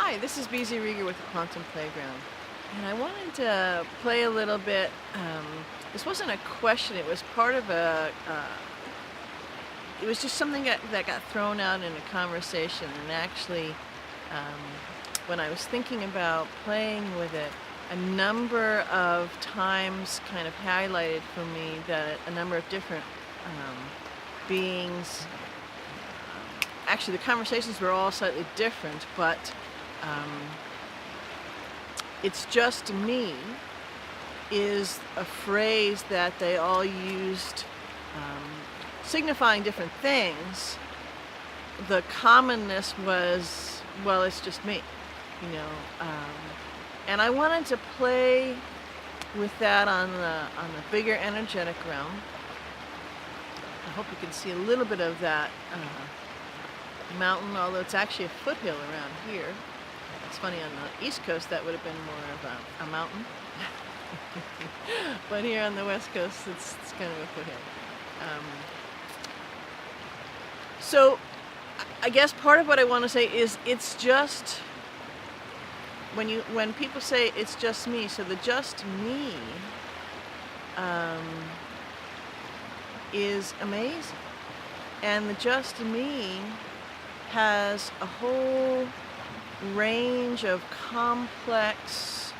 Hi, this is BZ Rieger with the Quantum Playground, and I wanted to play a little bit. This wasn't a question; it was part of a. It was just something that got thrown out in a conversation, and actually, um, when I was thinking about playing with it, a number of times kind of highlighted for me that a number of different um, beings. Actually, the conversations were all slightly different, but um, it's just me is a phrase that they all used, um, signifying different things. The commonness was, well, it's just me, you know. And I wanted to play with that on the bigger energetic realm. I hope you can see a little bit of that mountain, although it's actually a foothill around here. It's funny, on the East Coast that would have been more of a mountain. But here on the West Coast, it's kind of a foothill. Um, so I guess part of what I want to say is it's just, when people say it's just me, so the just me is amazing. And the just me has a whole range of complex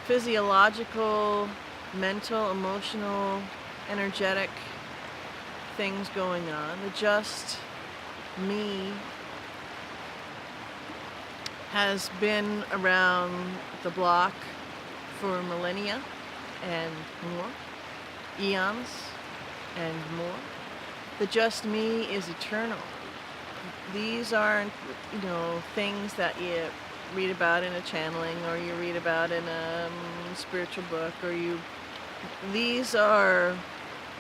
physiological, mental, emotional, energetic things going on. The just me has been around the block for millennia and more, eons and more. The just me is eternal. These aren't, things that you read about in a channeling or you read about in a spiritual book, these are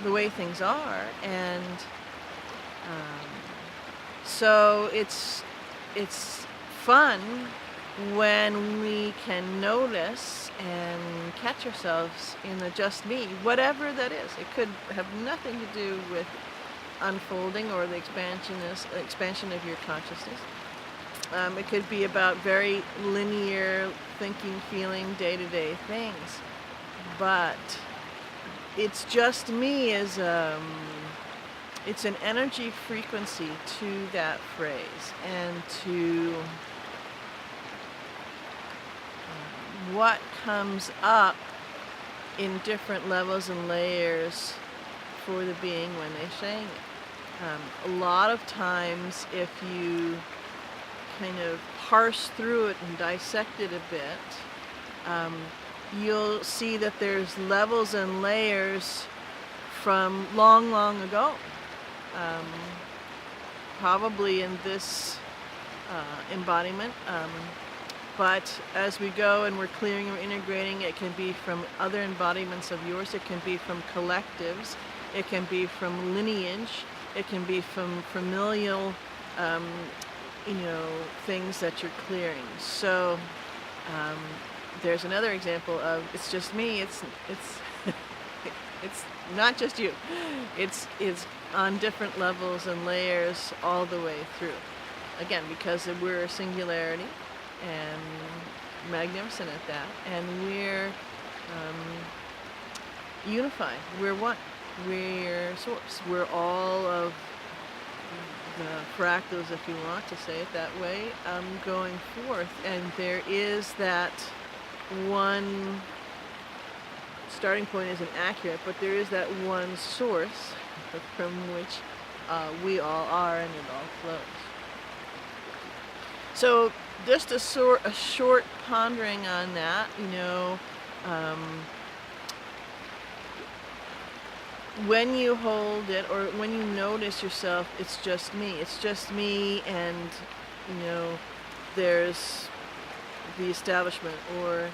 the way things are. And so it's fun when we can notice and catch ourselves in the just me, whatever that is. It could have nothing to do with unfolding or the expansion of your consciousness. It could be about very linear thinking, feeling, day-to-day things. But it's just me is it's an energy frequency to that phrase, and to what comes up in different levels and layers for the being when they're saying it. A lot of times, if you kind of parse through it and dissect it a bit, you'll see that there's levels and layers from long, long ago. Probably in this embodiment. But as we go and we're clearing and we're integrating, it can be from other embodiments of yours, it can be from collectives, it can be from lineage, it can be from familial, things that you're clearing. So there's another example of it's just me. It's it's not just you. It's on different levels and layers all the way through. Again, because we're a singularity and magnificent at that, and we're unified. We're one. We're source. We're all of the fractals, if you want to say it that way, going forth. And there is that one starting point isn't accurate, but there is that one source from which we all are, and it all flows. So just a short pondering on that, when you hold it or when you notice yourself, it's just me. It's just me, and there's the establishment or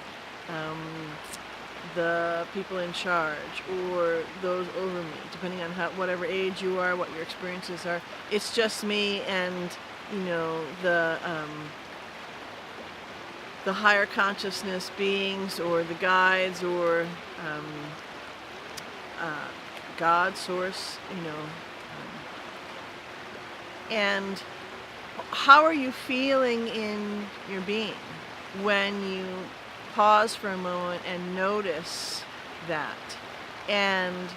the people in charge or those over me, depending on whatever age you are, what your experiences are. It's just me, and the higher consciousness beings or the guides or God, source, and How are you feeling in your being when you pause for a moment and notice that? And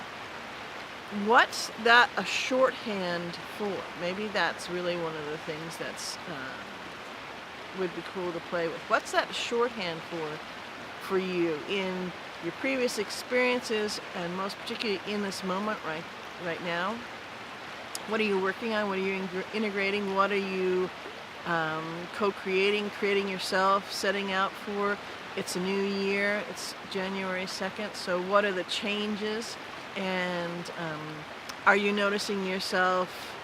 what's that a shorthand for? Maybe that's really one of the things that's would be cool to play with. What's that shorthand for you in your previous experiences, and most particularly in this moment right now? What are you working on? What are you integrating? What are you co-creating, creating yourself, setting out for? It's a new year. It's January 2nd. So what are the changes? And are you noticing yourself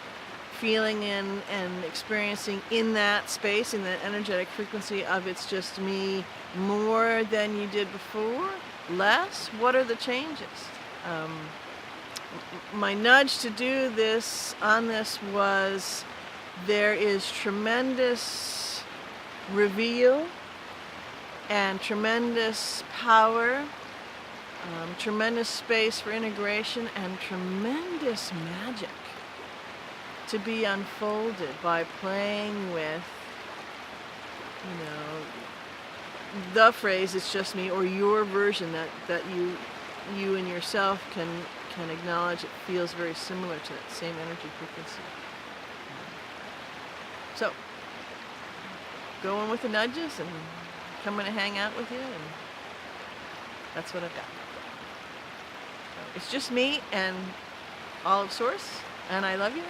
feeling and experiencing in that space, in that energetic frequency of it's just me, more than you did before? Less? What are the changes? Um, my nudge to do this on this was there is tremendous reveal and tremendous power, tremendous space for integration, and tremendous magic to be unfolded by playing with, you know, the phrase "it's just me" or your version that you and yourself can acknowledge it feels very similar to that same energy frequency. So go in with the nudges and coming to hang out with you, and that's what I've got. So it's just me and all of Source, and I love you.